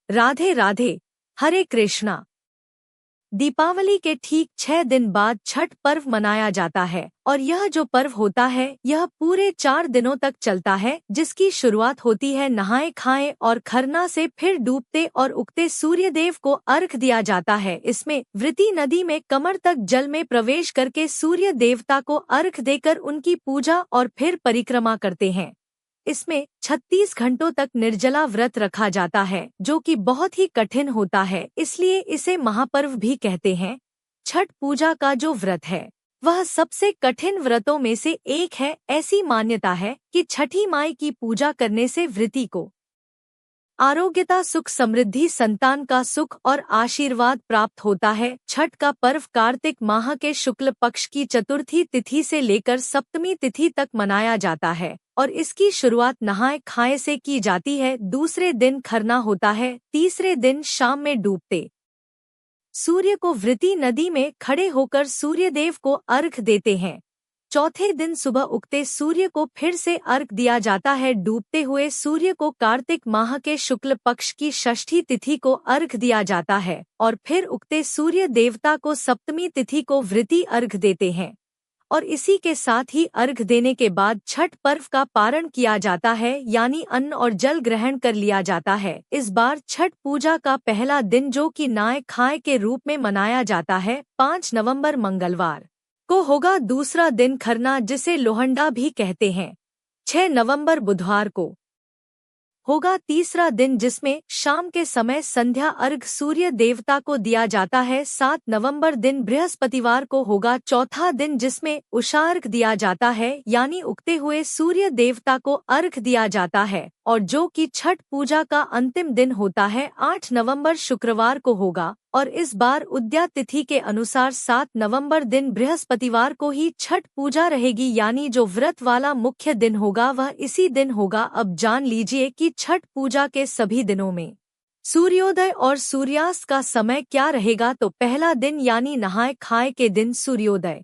राधे राधे। हरे कृष्णा। दीपावली के ठीक 6 दिन बाद छठ पर्व मनाया जाता है और यह जो पर्व होता है यह पूरे 4 दिनों तक चलता है, जिसकी शुरुआत होती है नहाए खाए और खरना से। फिर डूबते और उगते सूर्यदेव को अर्घ दिया जाता है। इसमें व्रती नदी में कमर तक जल में प्रवेश करके सूर्य देवता को अर्घ देकर उनकी पूजा और फिर परिक्रमा करते हैं। इसमें 36 घंटों तक निर्जला व्रत रखा जाता है, जो कि बहुत ही कठिन होता है, इसलिए इसे महापर्व भी कहते हैं। छठ पूजा का जो व्रत है वह सबसे कठिन व्रतों में से एक है। ऐसी मान्यता है कि छठी माई की पूजा करने से व्रती को आरोग्यता, सुख, समृद्धि, संतान का सुख और आशीर्वाद प्राप्त होता है। छठ का पर्व कार्तिक माह के शुक्ल पक्ष की चतुर्थी तिथि से लेकर सप्तमी तिथि तक मनाया जाता है और इसकी शुरुआत नहाए खाए से की जाती है। दूसरे दिन खरना होता है। तीसरे दिन शाम में डूबते सूर्य को व्रती नदी में खड़े होकर सूर्यदेव को अर्घ देते हैं। चौथे दिन सुबह उगते सूर्य को फिर से अर्घ दिया जाता है। डूबते हुए सूर्य को कार्तिक माह के शुक्ल पक्ष की षष्ठी तिथि को अर्घ दिया जाता है और फिर उगते सूर्य देवता को सप्तमी तिथि को व्रती अर्घ देते हैं। और इसी के साथ ही अर्घ देने के बाद छठ पर्व का पारण किया जाता है, यानी अन्न और जल ग्रहण कर लिया जाता है। इस बार छठ पूजा का पहला दिन, जो कि नहाए खाए के रूप में मनाया जाता है, 5 नवंबर मंगलवार को होगा। दूसरा दिन खरना, जिसे लोहंडा भी कहते हैं, 6 नवंबर बुधवार को होगा। तीसरा दिन, जिसमें शाम के समय संध्या अर्घ सूर्य देवता को दिया जाता है, 7 नवंबर दिन बृहस्पतिवार को होगा। चौथा दिन, जिसमें उषार्घ दिया जाता है, यानी उगते हुए सूर्य देवता को अर्घ दिया जाता है और जो कि छठ पूजा का अंतिम दिन होता है, 8 नवंबर शुक्रवार को होगा। और इस बार उदया तिथि के अनुसार 7 नवंबर दिन बृहस्पतिवार को ही छठ पूजा रहेगी, यानी जो व्रत वाला मुख्य दिन होगा वह इसी दिन होगा। अब जान लीजिए कि छठ पूजा के सभी दिनों में सूर्योदय और सूर्यास्त का समय क्या रहेगा। तो पहला दिन यानी नहाए खाए के दिन सूर्योदय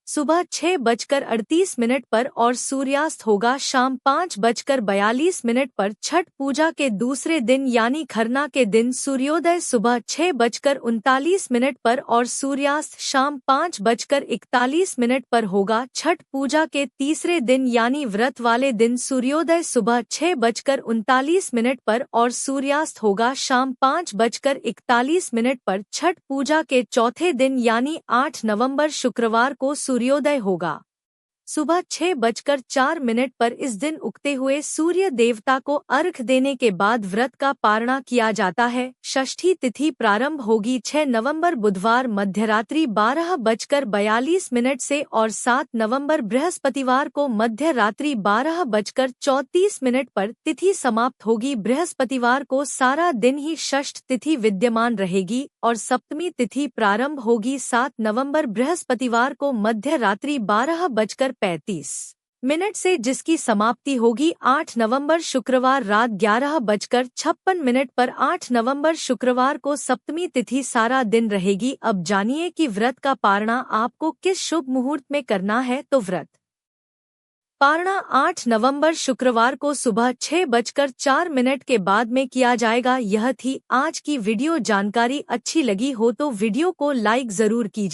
सुबह 6:38 पर और सूर्यास्त होगा शाम 5:42 पर। छठ पूजा के दूसरे दिन यानी खरना के दिन सूर्योदय सुबह 6:39 पर और सूर्यास्त शाम 5:41 पर होगा। छठ पूजा के तीसरे दिन यानी व्रत वाले दिन सूर्योदय सुबह 6:39 पर और सूर्यास्त होगा शाम 5:41 पर। छठ पूजा के चौथे दिन यानी 8 नवंबर शुक्रवार को सूर्योदय होगा सुबह 6:04 पर। इस दिन उगते हुए सूर्य देवता को अर्घ देने के बाद व्रत का पारणा किया जाता है। षष्ठी तिथि प्रारंभ होगी 6 नवंबर बुधवार मध्यरात्रि 12:42 से और 7 नवंबर बृहस्पतिवार को मध्य रात्रि 12:34 पर तिथि समाप्त होगी। बृहस्पतिवार को सारा दिन ही षष्ठ तिथि विद्यमान रहेगी और सप्तमी तिथि प्रारंभ होगी 7 नवंबर बृहस्पतिवार को मध्य रात्रि 12:35 से, जिसकी समाप्ति होगी 8 नवंबर शुक्रवार रात 11:56 पर। 8 नवंबर शुक्रवार को सप्तमी तिथि सारा दिन रहेगी। अब जानिए कि व्रत का पारणा आपको किस शुभ मुहूर्त में करना है। तो व्रत पारणा 8 नवंबर शुक्रवार को सुबह 6:04 के बाद में किया जाएगा। यह थी आज की वीडियो। जानकारी अच्छी लगी हो तो वीडियो को लाइक जरूर कीजिए।